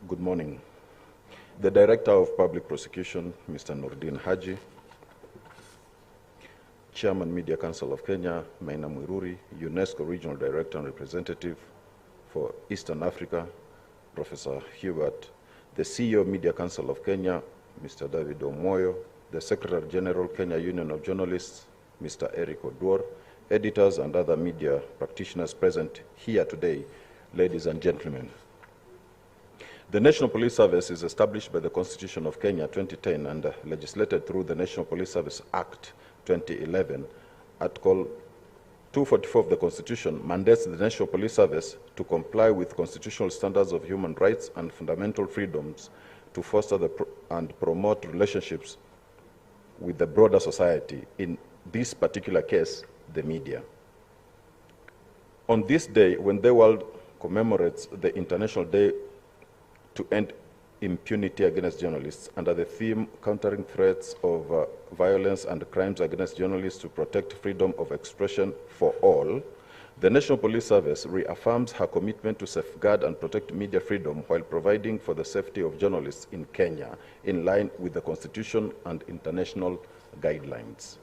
Good morning. The Director of Public Prosecution, Mr. Nordin Haji, Chairman, Media Council of Kenya, Maina Mwiruri, UNESCO Regional Director and Representative for Eastern Africa, Professor Hubert, the CEO of Media Council of Kenya, Mr. David Omoyo, the Secretary General, Kenya Union of Journalists, Mr. Eric Oduor, editors and other media practitioners present here today, ladies and gentlemen. The National Police Service is established by the Constitution of Kenya 2010 and legislated through the National Police Service Act 2011. Article 244 of the Constitution mandates the National Police Service to comply with constitutional standards of human rights and fundamental freedoms to foster and promote relationships with the broader society, in this particular case, the media. On this day, when the world commemorates the International Day to End Impunity Against Journalists, under the theme Countering Threats of Violence and Crimes Against Journalists to Protect Freedom of Expression for All, the National Police Service reaffirms her commitment to safeguard and protect media freedom while providing for the safety of journalists in Kenya, in line with the Constitution and international guidelines.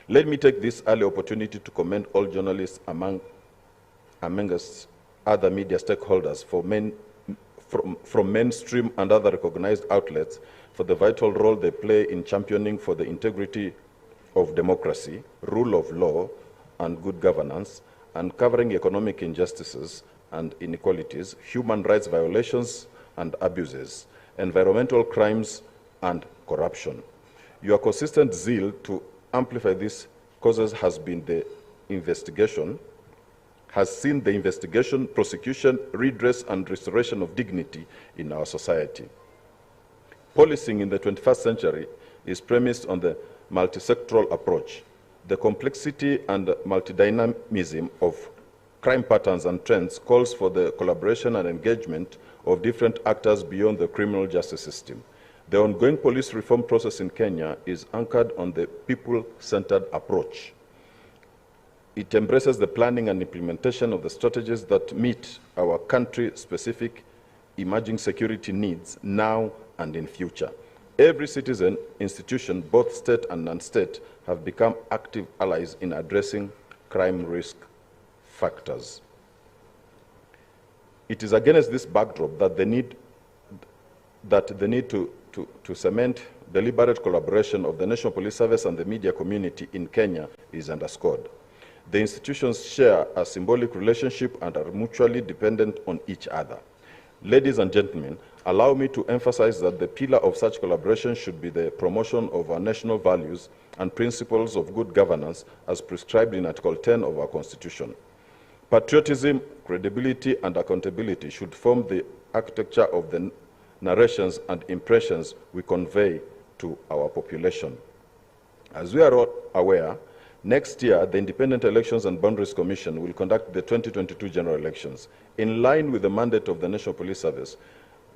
Let me take this early opportunity to commend all journalists amongst other media stakeholders from mainstream and other recognized outlets for the vital role they play in championing for the integrity of democracy, rule of law, and good governance, and covering economic injustices and inequalities, human rights violations and abuses, environmental crimes, and corruption. Your consistent zeal to amplify these causes has seen the investigation, prosecution, redress, and restoration of dignity in our society. Policing in the 21st century is premised on the multi-sectoral approach. The complexity and multidynamism of crime patterns and trends calls for the collaboration and engagement of different actors beyond the criminal justice system. The ongoing police reform process in Kenya is anchored on the people-centered approach. It embraces the planning and implementation of the strategies that meet our country-specific emerging security needs now and in future. Every citizen, institution, both state and non-state, have become active allies in addressing crime risk factors. It is against this backdrop that the need to cement deliberate collaboration of the National Police Service and the media community in Kenya is underscored. The institutions share a symbolic relationship and are mutually dependent on each other. Ladies and gentlemen, allow me to emphasize that the pillar of such collaboration should be the promotion of our national values and principles of good governance as prescribed in Article 10 of our Constitution. Patriotism, credibility, and accountability should form the architecture of the narrations and impressions we convey to our population. As we are all aware, next year, the Independent Elections and Boundaries Commission will conduct the 2022 general elections. In line with the mandate of the National Police Service,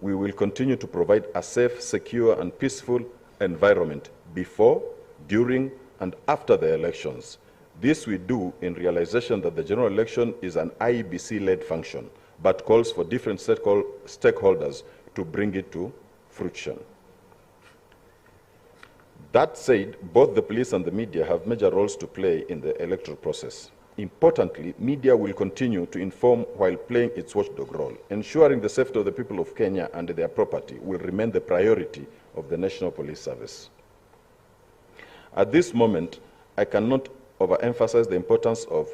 we will continue to provide a safe, secure, and peaceful environment before, during, and after the elections. This we do in realization that the general election is an IEBC-led function, but calls for different stakeholders to bring it to fruition. That said, both the police and the media have major roles to play in the electoral process. Importantly, media will continue to inform while playing its watchdog role. Ensuring the safety of the people of Kenya and their property will remain the priority of the National Police Service. At this moment, I cannot overemphasize the importance of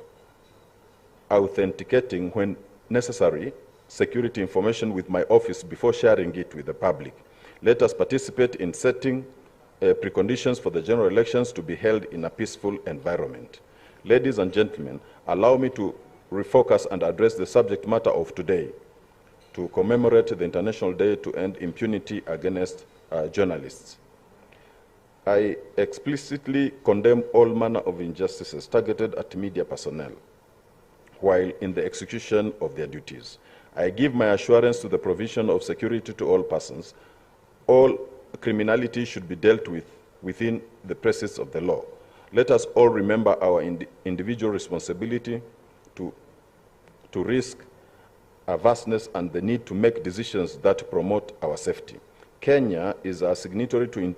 authenticating, when necessary, security information with my office before sharing it with the public. Let us participate in setting preconditions for the general elections to be held in a peaceful environment. Ladies and gentlemen, allow me to refocus and address the subject matter of today, to commemorate the International Day to End Impunity Against Journalists. I explicitly condemn all manner of injustices targeted at media personnel while in the execution of their duties. I give my assurance to the provision of security to all persons. All criminality should be dealt with within the presence of the law. Let us all remember our individual responsibility to risk our vastness and the need to make decisions that promote our safety. Kenya is a signatory to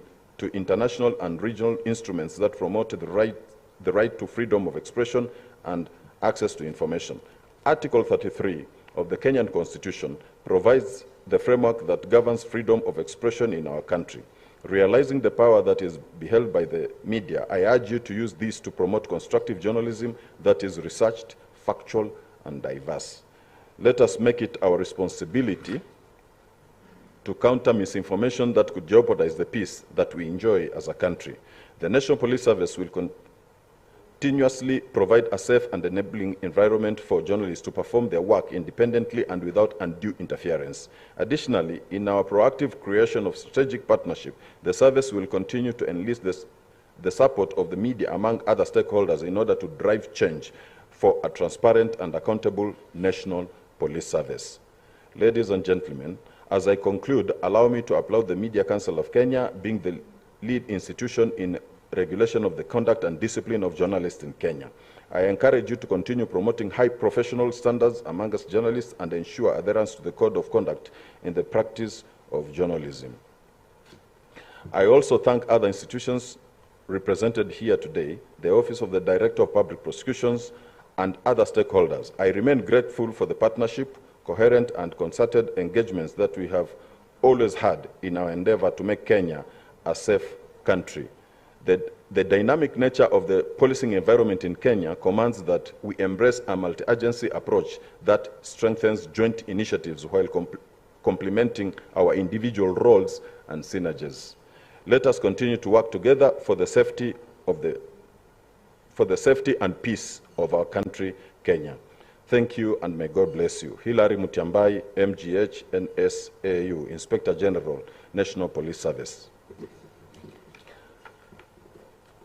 international and regional instruments that promote the right to freedom of expression and access to information. Article 33 of the Kenyan Constitution provides the framework that governs freedom of expression in our country. Realizing the power that is beheld by the media, I urge you to use this to promote constructive journalism that is researched, factual, and diverse. Let us make it our responsibility to counter misinformation that could jeopardize the peace that we enjoy as a country. The National Police Service will continuously provide a safe and enabling environment for journalists to perform their work independently and without undue interference. Additionally, in our proactive creation of strategic partnership, the service will continue to enlist the support of the media among other stakeholders in order to drive change for a transparent and accountable national police service. Ladies and gentlemen, as I conclude, allow me to applaud the Media Council of Kenya, being the lead institution in regulation of the conduct and discipline of journalists in Kenya. I encourage you to continue promoting high professional standards among us journalists and ensure adherence to the code of conduct in the practice of journalism. I also thank other institutions represented here today, the Office of the Director of Public Prosecutions, and other stakeholders. I remain grateful for the partnership, coherent and concerted engagements that we have always had in our endeavor to make Kenya a safe country. The dynamic nature of the policing environment in Kenya commands that we embrace a multi-agency approach that strengthens joint initiatives while complementing our individual roles and synergies. Let us continue to work together for the safety and peace of our country, Kenya. Thank you, and may God bless you. Hilary Mutiambai, MGH, NSAU, Inspector General, National Police Service.